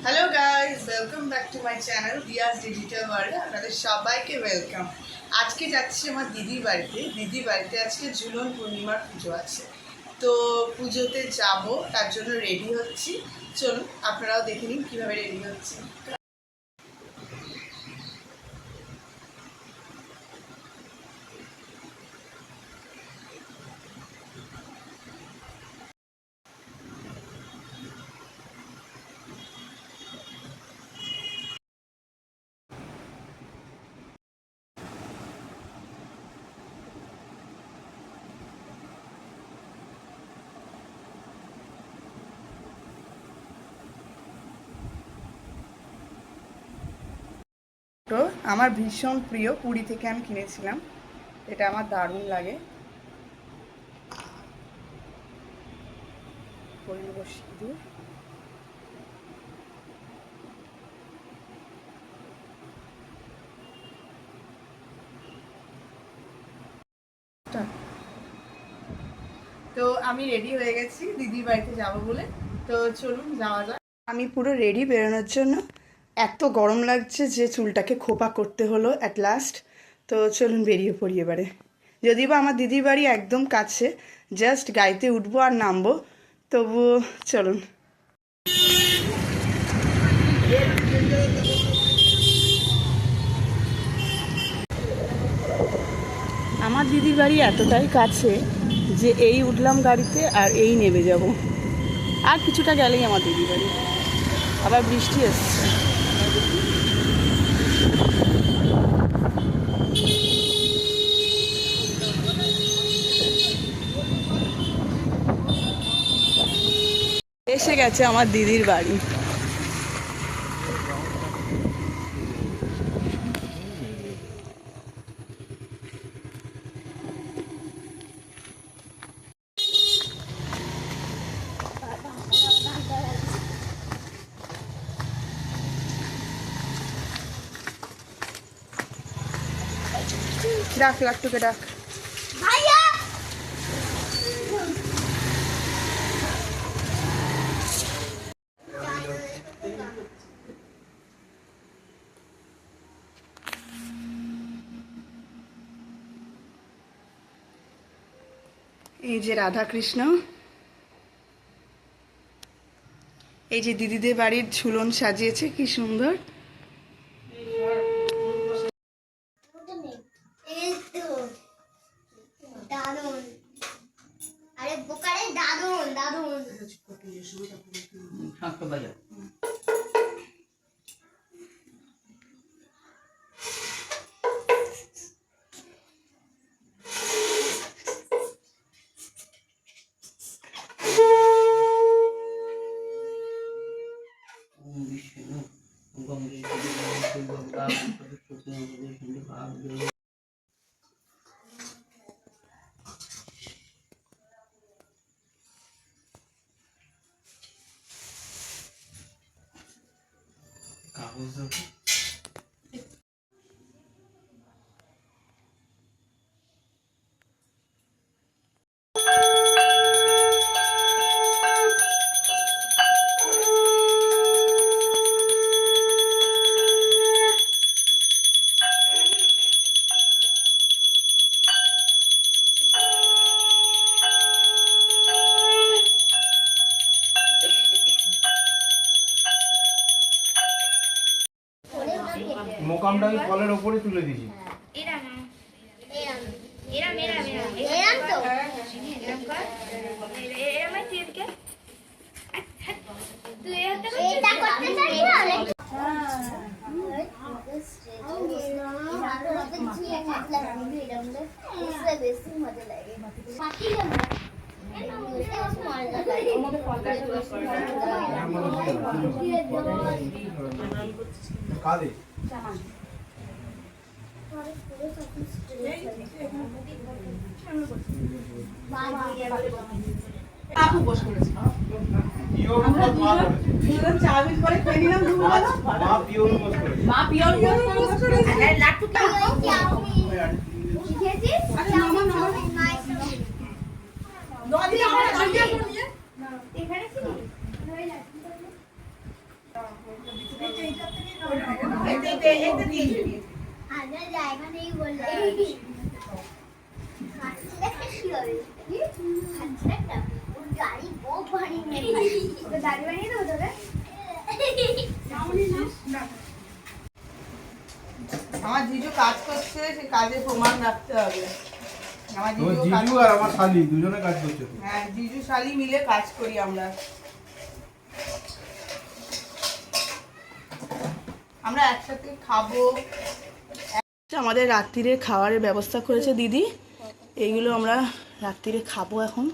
Hello guys, welcome back to my channel Diya's digital world. আপনাদের সবাইকে welcome. আজকে যাচ্ছি আমার দিদির বাড়িতে আজকে ঝুলন পূর্ণিমার পুজো আছে। তো পুজোতে যাব, তার জন্য রেডি হচ্ছি। চলুন আপনারাও দেখে নিন কীভাবে রেডি হচ্ছি। তো আমার ভীষণ প্রিয়, পুরী থেকে আমি কিনেছিলাম। এটা আমার দারুণ লাগে। সিঁদুর, তো আমি রেডি হয়ে গেছি দিদির বাড়িতে যাব বলে। তো চলুন যাওয়া যাক। আমি পুরো রেডি বেরোনোর জন্য। এত গরম লাগছে যে চুলটাকে খোপা করতে হলো অ্যাট লাস্ট। তো চলুন বেরিয়ে পড়ি এবারে। যদিও বা আমার দিদির বাড়ি একদম কাছে, জাস্ট গাড়িতে উঠবো আর নামবো, তবু চলুন। আমার দিদির বাড়ি এতটাই কাছে যে এই উঠলাম গাড়িতে আর এই নেমে যাব, আর কিছুটা গেলেই আমার দিদির বাড়ি। আবার বৃষ্টি এসছে। এসে গেছে আমার দিদির বাড়ি। ডাক লাট্টুকে ডাক। এই যে রাধা কৃষ্ণ, এই যে দিদিদের বাড়ির ঝুলন সাজিয়েছে কি সুন্দর। মোকামটা আমি কলের ওপরে তুলে দিয়েছি। কাদে আপু বসে করেছে। চাবিজ করে খেয়ে নিলাম। মা পিওর বস করেছে। মা পিওর বস করেছে। হ্যাঁ লাট্টু কি শিখেছিস? আরে মামা নদী আমার গাড়িটা নিয়ে এখানে ছিল। এটা দিয়ে দিবি। আগে জায়গা নেই বললে খাচ্ছিটা কি হবে খাচ্ছিটা ওর গাড়ি বউ বানিয়ে নেবে ওকে গাড়ি বানিয়ে দেবো তোকে আমার জিজু কাজ করছে, সে কাজে প্রমাণ রাখতে হবে। আমার তোমার জিজু কাজ জিজু আর আমার শালি দুজনে কাজ করছে তো। হ্যাঁ, জিজু শালি মিলে কাজ করি আমরা। আমরা একসাথে খাবো। আমাদের রাত্রিরে খাবারের ব্যবস্থা করেছে দিদি, এইগুলো আমরা রাত্রিরে খাবো। এখন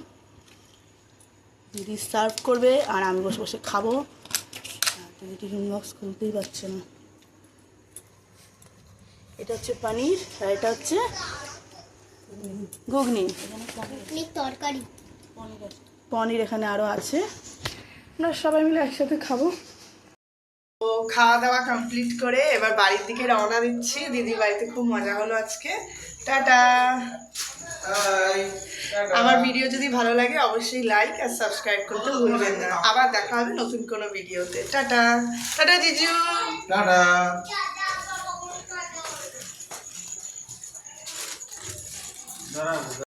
দিদি সার্ভ করবে আর আমি বসে বসে খাবো। দিদি টিফিন বক্স খুলতেই পারছে না। এটা হচ্ছে পনির আর এটা হচ্ছে ঘুগনি। তরকারি পনির এখানে আরও আছে। আমরা সবাই মিলে একসাথে খাবো। তো খাওয়া দাওয়া কমপ্লিট করে এবার বাড়ির দিকে রওনা দিচ্ছি। দিদির বাড়িতে খুব মজা হলো আজকে। টাটা। আমার ভিডিও যদি ভালো লাগে অবশ্যই লাইক আর সাবস্ক্রাইব করতে ভুলবেন না। আবার দেখা হবে নতুন কোনো ভিডিওতে। টাটা। টাটা জিজু। টাটা। দাঁড়াও।